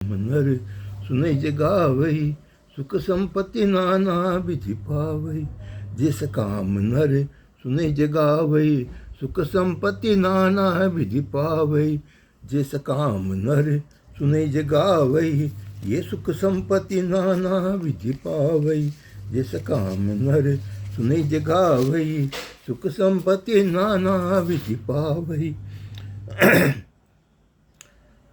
नर सुनै जगावई, सुख संपत्ति नाना विधि पावई। जिस काम नर सुनै जगावई, सुख संपत्ति नाना विधि पावई। जिस काम नर सुनै जगावई, ये सुख संपत्ति नाना विधि पावई। जिस काम नर सुनै जगावई, सुख संपत्ति नाना विधि पावई।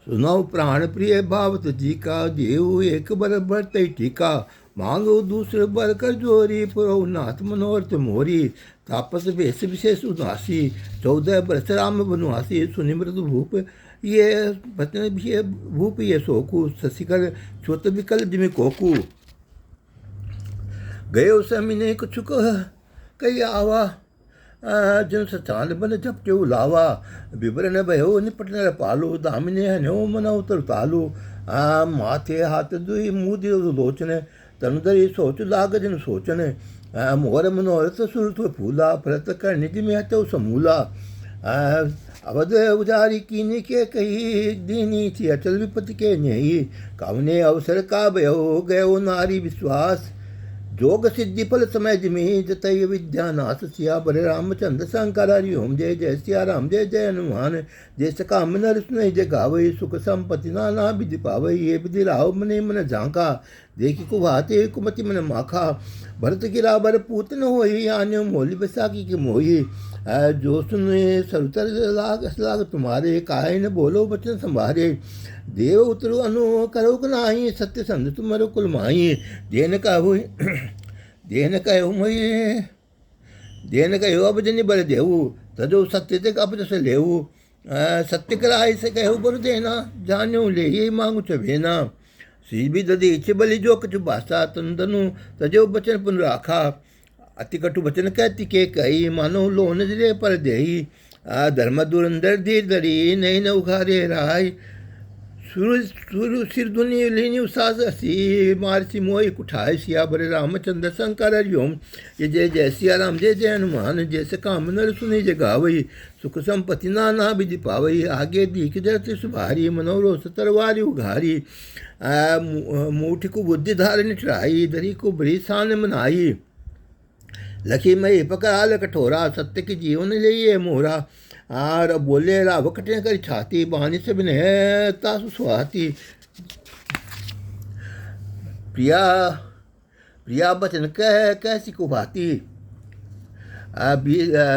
सुनाओ प्राण प्रिय भावत जी का, देव एक बर बरतई टीका। मांगो दूसरे बर कर जोरी, पुरो नाथ मनोरथ मोरी। तापस भेष विशेष उदासी, 14 बरस राम बनवासी। सुनिमृत भूप ये बचन भी भूप ये सोकू, शशिकर छोत विकल जिमि कोकू। गयो समिने कुछ कही आवा, जन सचान बन झपटे उलावा। विवरण भयो निपट नर पालू, दामिने हन्यो मन उतर तालू। माथे हाथ दुई मुँह दियो लोचन, तनुदरी सोच लाग जन सोचन। मोर मनोरथ सुरत फूला, भरत कर निधि में हतो समूला। अवध उजारी कीनी के कही, दीनी थी अचल विपत्ति के नहीं। कवने अवसर का भयो गयो नारी विश्वास, जोग सिद्धि फल समय जिमी। जतय विद्या नाथ सिया बरे रामचंद्र शंकर। हरि ओम जय जय सिया राम, जय जय हनुमान। जय सकाम नर सुनहि जय गावई, सुख संपत्ति नाना विधि पावई। ये विधि राव मने मन झांका, देखि कुभाते कुमति मन माखा। भरत गिरा बर पूत न होई, आन्यो मोली बैसाखी के मोही। जो सुने सरुतर लाग तुम्हारे, काहे न बोलो बचन संभारे। देव उतरु अनु करो नाही, सत्य संध तुम्हारो कुल माही। देन कहु मोहि, देन कहो अब जनि बर देऊ। तजो सत्य ते अब जस लेऊ। सत्य कराय से कहु बर देना, जान्यो ले ये मांगु चवेना। श्री भी दधी इच्छ बलि जो कछु बासा, तनु तजो बचन पुन राखा। अति कटु बचन कहती के कही, मानो लो नजरे पर देही। धर्म दुरंदर धीर धरी, नहीं न उघारे राय। सुरु सिर धुनि लीनी उसास हसी, मारसी मोहि कुठाय। सिया बरे रामचंद्र शंकर। हरि ओम ये जय जय सिया राम, जय जय हनुमान। जैसे काम नर सुनि जय गावई, सुख संपत्ति नाना विधि पावई। आगे दीख जरति सुभारी, मनोरोष तरवारी उघारी। मूठ को बुद्धि धारण चढ़ाई, धरी को बड़ी शान मनाई। लखी मई पकड़ाल कठोरा, सत्य के जीवन ले ये मोरा। आर बोले राव कटे कर छाती, बानी से बिन है तासु सुहाती। प्रिया प्रिया बचन कह कैसी को भाती।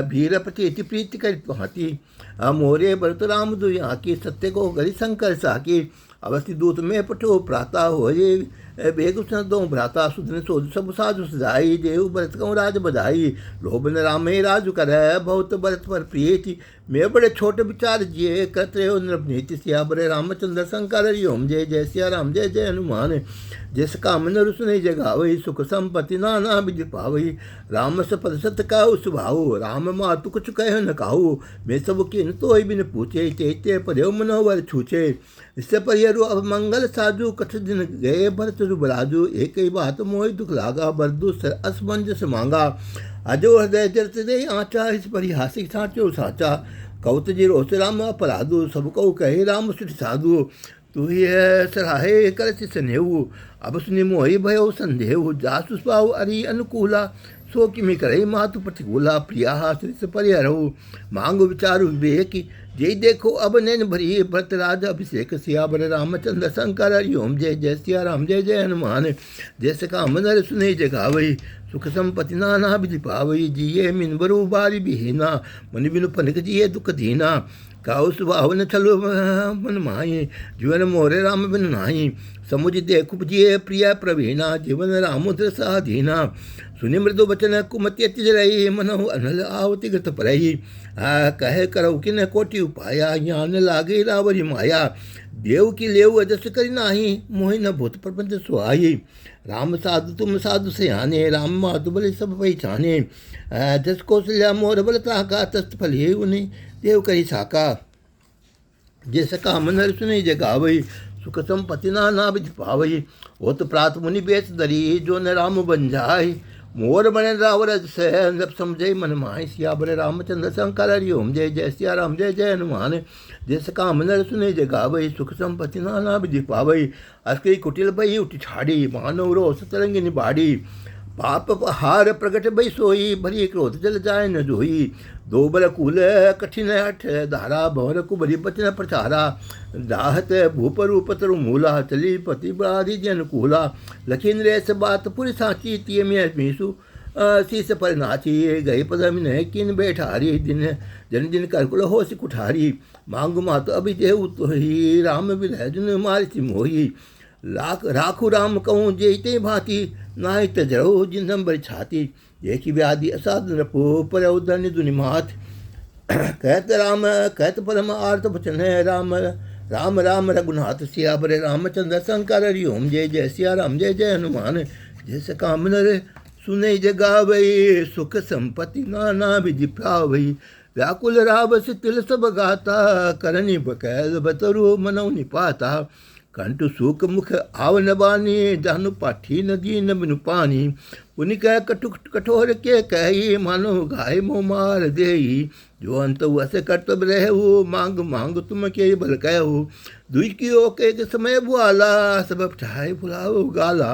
भीर प्रति प्रीति कर भाती। मोरे भरत राम दुई आकी, सत्य को गरी शंकर साकी। अवस्थी दूत में पठो प्राता हो ये, बेगुसन दो भ्राता। सुधन सोध सब साधु सजाई, देव भरत कहूँ राज बधाई। लोभन राम में राजु कर, बहुत भरत पर प्रीति। मैं बड़े छोटे विचार जिये, करते हो नृपनीति। सिया बड़े रामचंद्र शंकर। हरि ओम जय जय सिया राम, जय जय हनुमान। जिस काम नर सुनै जय गावई, सुख संपत्ति नाना विधि पावई। राम सपद सत कहु सुभाऊ, राम मातु कुछ कह न काहू। मैं सब किन तो बिन पूछे, ते पर्यो मनोवर छूचे। इससे परियरु अब मंगल साजू, कछ दिन गए भरत रुबराजू। एक ही बात मोहि दुख लागा, बरदु असमंजस मांगा। अजो हृदय जरत दे आचा, इस परिहासिक साचो साचा। कौत जी रोस राम अपराधु, सब कहु कहे राम सुठ साधु। तू ही है सराहे करति स्नेहु, अब सुनि मोहि भयो संदेहु। जासु पाऊ अरि अनुकूला, सो किमि करई मातु प्रतिकूला। प्रिया हाथ परिहरहु, मांगु विचारु विवेकी। जय देखो अब नैन भरी, भरत राज अभिषेक। सिया बर रामचंद्र शंकर। हरि ओम जय जय सिया राम, जय जय हनुमान। जैसे काम नर सुनै जय गावई, सुख संपत्ति नाना विधि पावई। जिये मिन बरु बारी बिहीना, मन बिनु पनक जिये दुख दीना। काउ सुभावन छलो मन माही, जीवन मोरे राम बिन नाही। समुझ देख उपजिए प्रिय प्रवीणा, जीवन रामुद्र साधीना। सुनि मृदु बचन कुमति अति रही, मनहु अनल आवति गत परही। कहे करऊ किन कोटि उपाया, ज्ञान लागे रावरी माया। देव की लेव अजस करी नाही, मोहि न भूत प्रपंच सुहाई। राम साधु तुम साधु सयाने, राम माधु बलि सब पहचाने। जस कौशल्या मोर बल ताका, तस्त फल हे उन्हें देव करी साका। जिस काम नर सुनै जय गावई, सुख संपत्ति नाना विधि पावई। वो तो प्रात मुनि बेच दरी, जो न राम बन जाय। मोर बने रावर से जब समझे मन माही सिया बरे रामचंद्र शंकर हरि ओम जय जय सिया राम जय जय हनुमान जैसे काम नर सुने जय गावई सुख संपत्ति नाना विधि पावई अस्करी कुटिल बई उठी ठाड़ी मानव रो सतरंगी निबाड़ी पाप हार प्रगट बई सोई भरी क्रोध जल जाय न जोई दो बल कुल कठिन हठ धारा भवर कुबरी बचन प्रचारा दाहत भूप रूप तरु मूला चली पति बराधि जन कूला लखीन रेस बात पूरी साची तिय में मीसु शीस पर नाची गई पदम ने किन बैठारी दिन जन दिन करकुल हो सि कुठारी मांगु मात अभी देव तो ही राम विरह जन मारि मोही लाख राखु राम कहूँ जेते भांति नाय तजरो जिन छाती देखी व्याधि असाध नपो पर उदन दुनि मात कहत राम कहत परम आर्थ बचन है राम राम राम रघुनाथ सिया बरे रामचंद्र शंकर हरि ओम जय जय सिया राम जय जय हनुमान जैसे काम नर सुने जगावई सुख संपत्ति नाना विधि प्रावई व्याकुल रावस तिल सब गाता करनी बकैल बतरु मनौ निपाता कंटु सूक मुख आवन बानी जानु पाठी नदी न बिनु पानी पुनि कह कटु कठोर के कही मानो गाय मोह मार देई जो अंत वस कर्तव्य रहु मांग मांग तुम के बल कहु दुई की ओके के समय बुआला सब ठाए फुलाओ गाला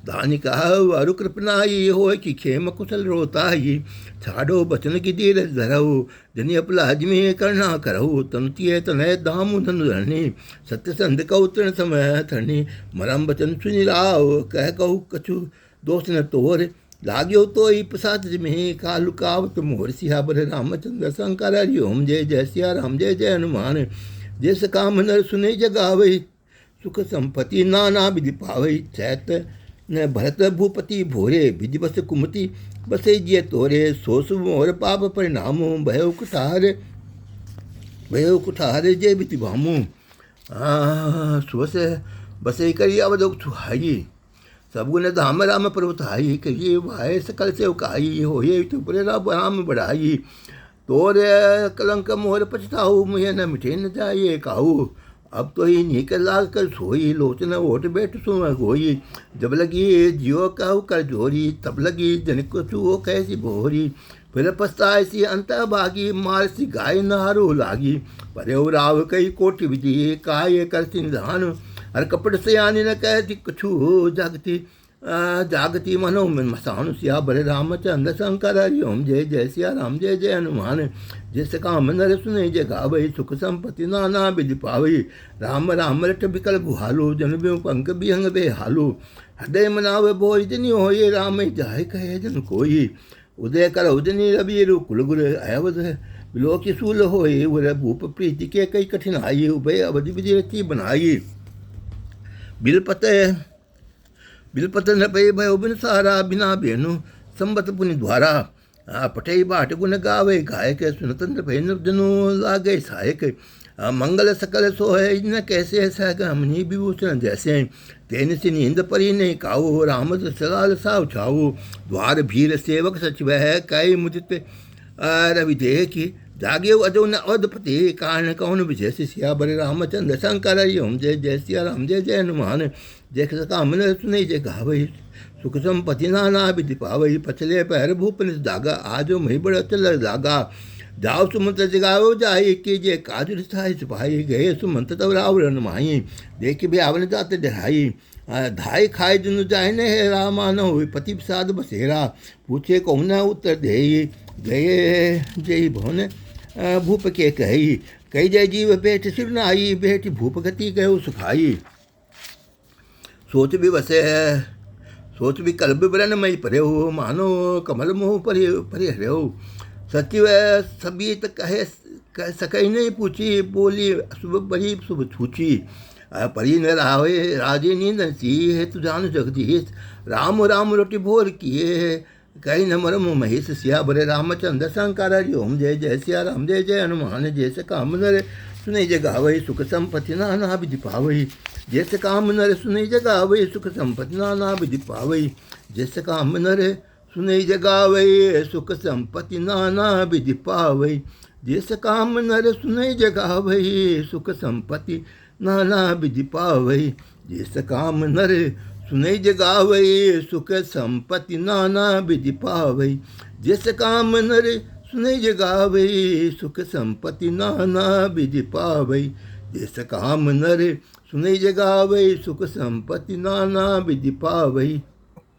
दानी कहु अरु कृपनाई हो कि खेम कुशल रोताई छाड़ो बचन की धीर धरऊ जनि अपलाज में करना करऊ तनुतिय तनय दामु धनु धरणी सत्य संध कौ तृण समय धरणी मरम बचन सुनि राव कह कहु कछु दोष न तोर लाग्यो तो ही प्रसाद में कालु कावत मोर सिया बर रामचंद्र शंकर हरि ओम जय जय सिया राम जय जय हनुमान जैस काम नर सुने जगावई सुख संपत्ति नाना विधि पावई चैत न भरत भूपति भोरे विधि बस कुमति बसे जिय तोरे सोस मोर पाप परिणामो भयो कुठार जय विधि भामु सुबस बसे करी अवधोक छुहाई सबगुन धाम राम प्रभुताई कहिए वाय सकल से उकाई हो ये तो पूरे राम बढ़ाई तोर कलंक मोर पछताऊ मुझे न मिठे न जाइए काऊ अब तो ही निकल लाग कर सोई लोचन ओट बैठ सुन गोई जब लगी जियो काऊ कर जोरी तब लगी जन को चूहो कैसी बोरी फिर पछताए सी अंत भागी मार सी गाय नारो लागी परे राव कई कोटि विधि काय कर सिंधान हर कपट से आने न कहती कछु जागती मनो में मसानु सिया बरे रामचंद्र शंकर हरि ओम जय जय सिया राम जय जय हनुमान जैसे काम नर सुने जय गावई सुख संपत्ति नाना विधि पावई राम राम रट बिकल गुहालो जन बिउ पंक बिहंग बेहालो हृदय मनाव बोई जनि होए राम जाय कहे जन कोई उदय कर उजनी रवि रु कुलगुर अवध बिलोकी सूल होए उर भूप प्रीति के कई कठिनाई उभय अवधि विधि रची बनाई बिलपत न पे भयो बिन सारा बिना बेनु संबत पुनि द्वारा पटई बाट गुण गावे गायक सुनतंत्र भय जनु लागे सहायक मंगल सकल सोहे न कैसे सहगमनी विभूषण जैसे तेन से नींद परी नहीं काऊ राम सलाल साव छाऊ द्वार भीर सेवक सचिव है कई मुदित रवि देह की जागे अजो न अवधपति कारण कौन विजय सिया बरे रामचंद्र शंकर हरि ओम जय जय सिया राम जय जय हनुमान जय काम न सुने जय गावई सुख संपत्ति नाना विधि पावई पछले पैर भूप निस दागा आजो मही बड़ा चल दागा जाओ सुमंत जगाओ जाए कि जय काजु रिसाई सिपाही गए सुमंत तब रावण माही देख भी आवल जाते डराई धाई खाए जुन जाए ने रामान हो पति प्रसाद बसेरा पूछे कौन उत्तर दे गए जय भवन भूप के कही कही जय जीव बेट सिर नाई बेट भूप गति कहो सुखाई सोच भी बसे है सोच भी कल्ब ब्रन मई परे हो मानो कमल मोह परे परे हरे हो सचिव सबीत कहे कह सके नहीं पूछी बोली शुभ बड़ी शुभ छूची परी न रावे राजे नींद सी है तु जान जगदीश राम राम रोटी भोर किए कहीं न मरम महेश सिया बरे रामचंद्र शंकर हरि ओम जय जय सिया राम जय जय हनुमान जैसे काम नर सुने जगावई सुख संपत्ति नाना विधि पावई जैसे काम नर सुने जगावई सुख संपत्ति नाना विधि पावई जैसे काम नर सुने जगावई सुख संपत्ति नाना विधि पावई जैसे काम नर सुने जगावई सुख संपत्ति नाना विधि पावई जैसे काम नर सुनई जगावई सुख संपत्ति नाना विधि पावई। जिस काम नर सुनई जगावई सुख संपत्ति नाना विधि पावई। जिस काम नर सुनई जगावई सुख संपत्ति नाना विधि पावई।